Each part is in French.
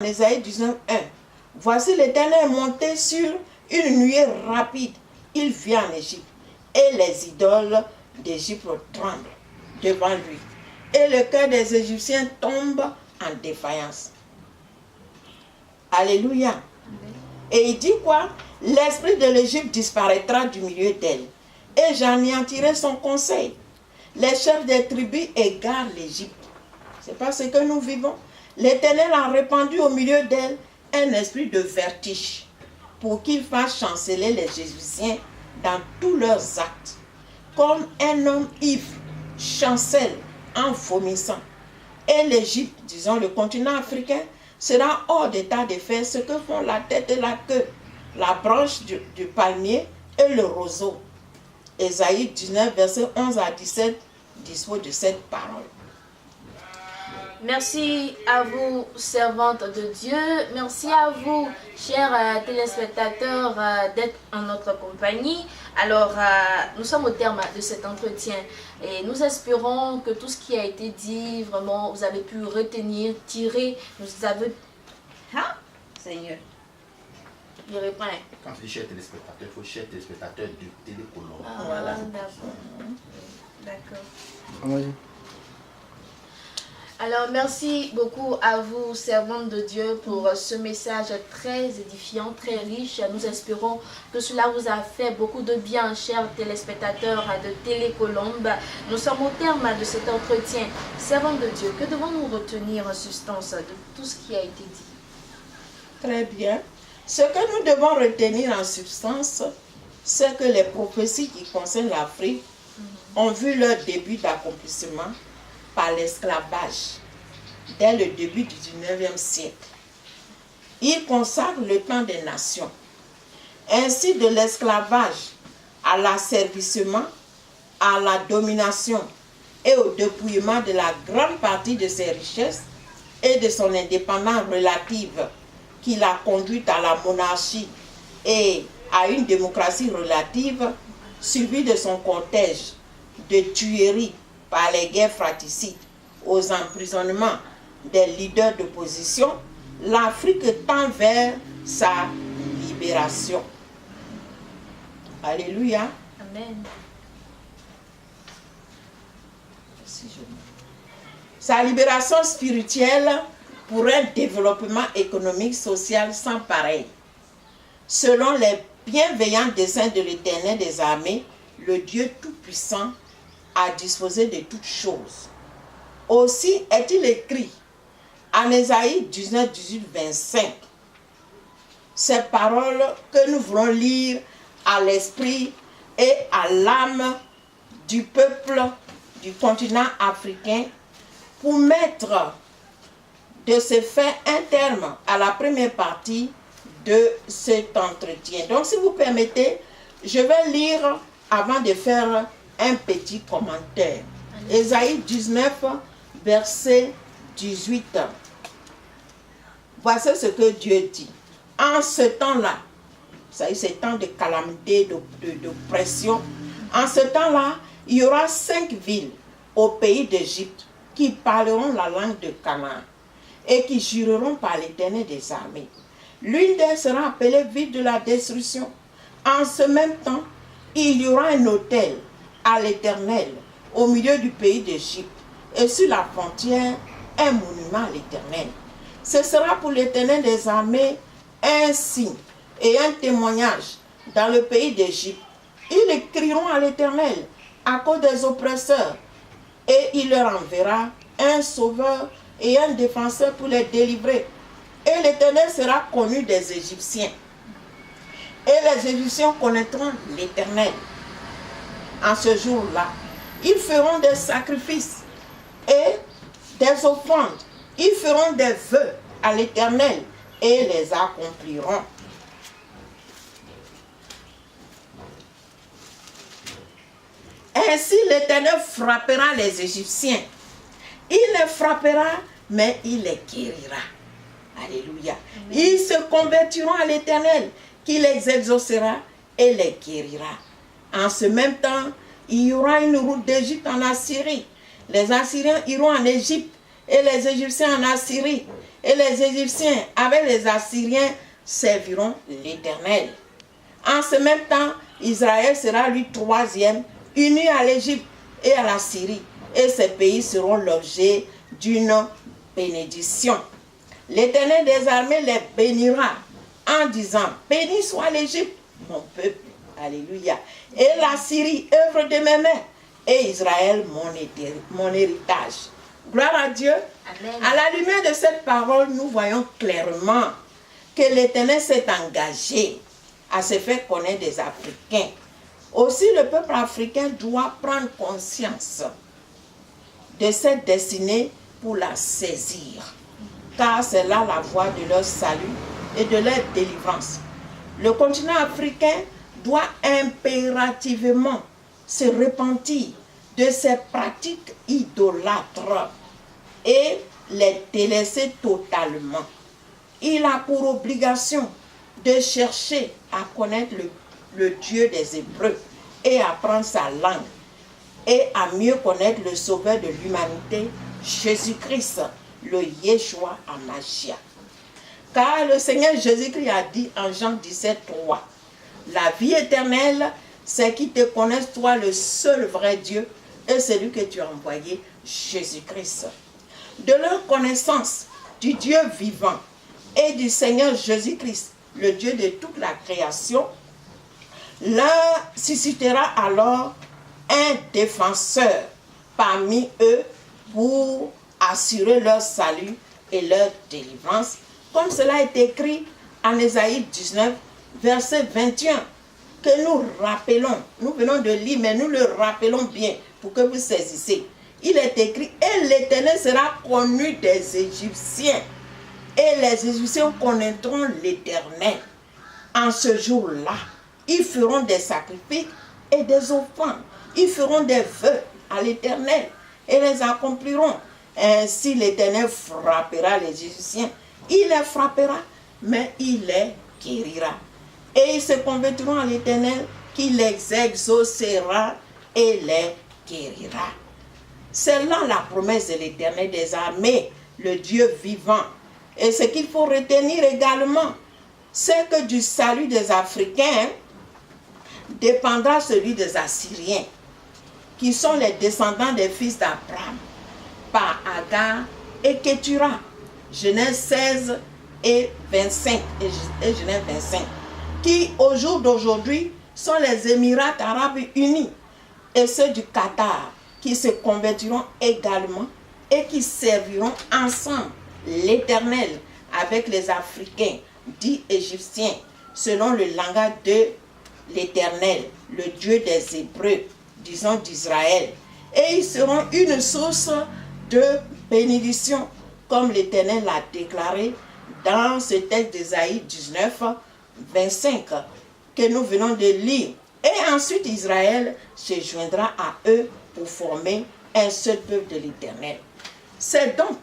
Ésaïe 19, 1. Voici l'Éternel est monté sur une nuée rapide. Il vient en Égypte. Et les idoles d'Égypte tremblent devant lui. Et le cœur des Égyptiens tombe en défaillance. Alléluia. Et il dit quoi? L'esprit de l'Égypte disparaîtra du milieu d'elle. Et j'anéantirai son conseil. Les chefs des tribus égarent l'Égypte. C'est pas ce que nous vivons. L'Éternel a répandu au milieu d'elle un esprit de vertige pour qu'il fasse chanceler les Égyptiens dans tous leurs actes. Comme un homme ivre chancelle en vomissant. Et l'Égypte, disons le continent africain, sera hors d'état de faire ce que font la tête et la queue, la branche du palmier et le roseau. Ésaïe 19, versets 11 à 17, dispose de cette parole. Merci à vous, servantes de Dieu. Merci à vous, chers téléspectateurs, d'être en notre compagnie. Alors, nous sommes au terme de cet entretien et nous espérons que tout ce qui a été dit, vraiment, vous avez pu retenir, tirer. Vous avez... Hein, Seigneur? Je reprends. Quand tu dis chers téléspectateurs, il faut chers téléspectateurs du Télécolombe. Ah, voilà. D'accord. Alors, merci beaucoup à vous, servantes de Dieu, pour ce message très édifiant, très riche. Nous espérons que cela vous a fait beaucoup de bien, chers téléspectateurs de Télécolombe. Nous sommes au terme de cet entretien. Servantes de Dieu, que devons-nous retenir en substance de tout ce qui a été dit? Très bien. Ce que nous devons retenir en substance, c'est que les prophéties qui concernent l'Afrique ont vu leur début d'accomplissement par l'esclavage dès le début du 19e siècle. Il consacre le temps des nations. Ainsi, de l'esclavage à l'asservissement, à la domination et au dépouillement de la grande partie de ses richesses et de son indépendance relative qui l'a conduite à la monarchie et à une démocratie relative, suivie de son cortège de tueries par les guerres fratricides, aux emprisonnements des leaders d'opposition, l'Afrique tend vers sa libération. Alléluia. Amen. Sa libération spirituelle pour un développement économique, social sans pareil. Selon les bienveillants desseins de l'Éternel des armées, le Dieu Tout-Puissant a disposé de toutes choses. Aussi est-il écrit en Ésaïe 19, 18, 25, ces paroles que nous voulons lire à l'esprit et à l'âme du peuple du continent africain pour mettre de ce fait un terme à la première partie de cet entretien. Donc, si vous permettez, je vais lire avant de faire un petit commentaire. Ésaïe 19, verset 18. Voici ce que Dieu dit. En ce temps-là, ça y est, ce temps de calamité, de pression, en ce temps-là, il y aura 5 villes au pays d'Égypte qui parleront la langue de Canaan et qui jureront par l'Éternel des armées. L'une d'elles sera appelée ville de la destruction. En ce même temps, il y aura un autel à l'Éternel au milieu du pays d'Égypte et sur la frontière un monument à l'Éternel. Ce sera pour l'Éternel des armées un signe et un témoignage dans le pays d'Égypte. Ils crieront à l'Éternel à cause des oppresseurs et il leur enverra un sauveur et un défenseur pour les délivrer. Et l'Éternel sera connu des Égyptiens. Et les Égyptiens connaîtront l'Éternel. En ce jour-là, ils feront des sacrifices et des offrandes. Ils feront des vœux à l'Éternel et les accompliront. Ainsi l'Éternel frappera les Égyptiens. Il les frappera, mais il les guérira. Alléluia. Ils se convertiront à l'Éternel, qui les exaucera et les guérira. En ce même temps, il y aura une route d'Égypte en Assyrie. Les Assyriens iront en Égypte et les Égyptiens en Assyrie. Et les Égyptiens avec les Assyriens serviront l'Éternel. En ce même temps, Israël sera lui troisième, uni à l'Égypte et à la Syrie. Et ces pays seront l'objet d'une bénédiction. L'Éternel des armées les bénira en disant, béni soit l'Égypte, mon peuple. Alléluia. Et la Syrie, œuvre de mes mains. Et Israël, mon héritage. Gloire à Dieu. Amen. À la lumière de cette parole, nous voyons clairement que l'Éternel s'est engagé à se faire connaître des Africains. Aussi, le peuple africain doit prendre conscience de cette destinée pour la saisir. Car c'est là la voie de leur salut et de leur délivrance. Le continent africain doit impérativement se repentir de ses pratiques idolâtres et les délaisser totalement. Il a pour obligation de chercher à connaître le Dieu des Hébreux et apprendre sa langue et à mieux connaître le Sauveur de l'humanité, Jésus-Christ, le Yeshua HaMashiach. Car le Seigneur Jésus-Christ a dit en Jean 17, 3, la vie éternelle, c'est qu'ils te connaissent, toi, le seul vrai Dieu, et celui que tu as envoyé, Jésus-Christ. De leur connaissance du Dieu vivant et du Seigneur Jésus-Christ, le Dieu de toute la création, leur suscitera alors un défenseur parmi eux pour assurer leur salut et leur délivrance, comme cela est écrit en Ésaïe 19, verset 21, que nous rappelons, nous venons de lire, mais nous le rappelons bien pour que vous saisissiez. Il est écrit, et l'Éternel sera connu des Égyptiens, et les Égyptiens connaîtront l'Éternel. En ce jour-là, ils feront des sacrifices et des offrandes. Ils feront des vœux à l'Éternel et les accompliront. Ainsi l'Éternel frappera les Égyptiens. Il les frappera, mais il les guérira. Et ils se convertiront à l'Éternel qui les exaucera et les guérira. C'est là la promesse de l'Éternel des armées, le Dieu vivant. Et ce qu'il faut retenir également, c'est que du salut des Africains dépendra celui des Assyriens, qui sont les descendants des fils d'Abraham, par Agar et Ketura. Genèse 16 et 25, et Genèse 25, qui au jour d'aujourd'hui sont les Émirats arabes unis, et ceux du Qatar, qui se convertiront également et qui serviront ensemble l'Éternel avec les Africains, dits égyptiens, selon le langage de l'Éternel, le Dieu des Hébreux, disons d'Israël. Et ils seront une source de bénédiction, comme l'Éternel l'a déclaré dans ce texte d'Ésaïe 19, 25, que nous venons de lire. Et ensuite Israël se joindra à eux pour former un seul peuple de l'Éternel. C'est donc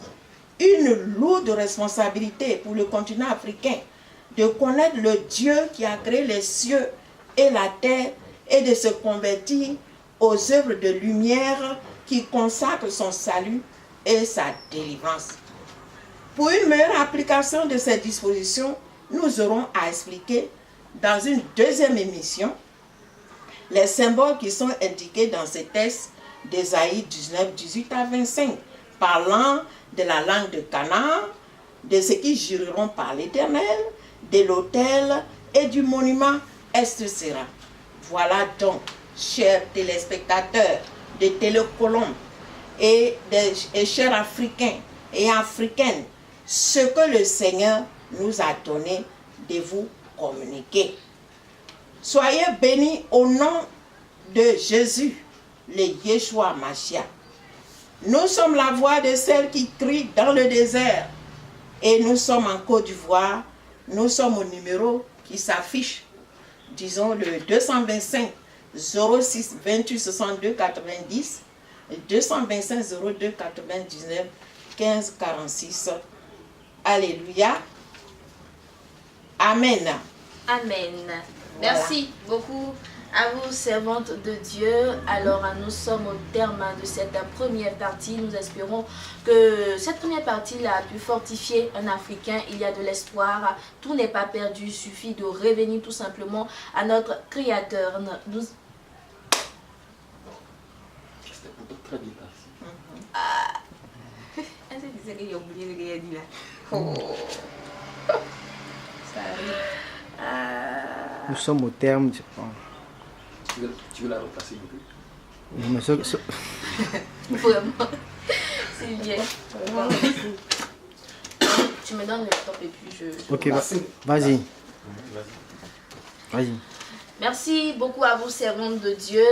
une lourde responsabilité pour le continent africain de connaître le Dieu qui a créé les cieux et la terre et de se convertir aux œuvres de lumière qui consacrent son salut et sa délivrance. Pour une meilleure application de ces dispositions, nous aurons à expliquer dans une deuxième émission les symboles qui sont indiqués dans ces textes d'Ésaïe 19, 18 à 25, parlant de la langue de Canaan, de ceux qui jureront par l'Éternel, de l'autel et du monument Est-Sera. Voilà donc, chers téléspectateurs de Télécolombe et chers Africains et Africaines, ce que le Seigneur nous a donné de vous communiquer. Soyez bénis au nom de Jésus, le Yeshua HaMashiach. Nous sommes la voix de celle qui crie dans le désert. Et nous sommes en Côte d'Ivoire. Nous sommes au numéro qui s'affiche, disons le 225 06 28 62 90, 225 02 99 15 46. Alléluia. Amen. Amen. Merci beaucoup, À vous, servante de Dieu, alors nous sommes au terme de cette première partie. Nous espérons que cette première partie a pu fortifier un Africain. Il y a de l'espoir, tout n'est pas perdu, il suffit de revenir tout simplement à notre Créateur. Nous... C'était pourtant très bien passé. Est-ce que tu sais qu'il y a oublié ce qu'il a dit là? Oh. Ça arrive. Nous sommes au terme. Tu veux la replacer beaucoup? Mais Vraiment. C'est bien. Vraiment. Tu me donnes le top et puis je... ok, vas-y. Vas-y. Merci beaucoup à vous, servantes de Dieu.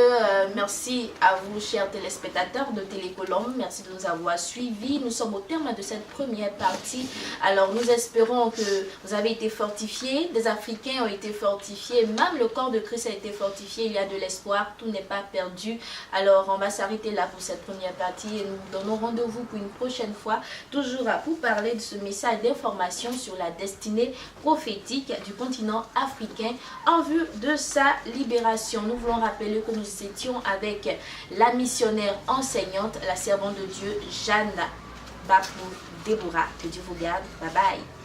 Merci à vous, chers téléspectateurs de Télécolombe. Merci de nous avoir suivis. Nous sommes au terme de cette première partie. Alors, nous espérons que vous avez été fortifiés. Des Africains ont été fortifiés. Même le corps de Christ a été fortifié. Il y a de l'espoir. Tout n'est pas perdu. Alors, on va s'arrêter là pour cette première partie et nous vous donnons rendez-vous pour une prochaine fois. Toujours pour parler de ce message d'information sur la destinée prophétique du continent africain en vue de sa libération. Nous voulons rappeler que nous étions avec la missionnaire enseignante, la servante de Dieu, Jeanne Bapou Déborah. Que Dieu vous garde. Bye bye.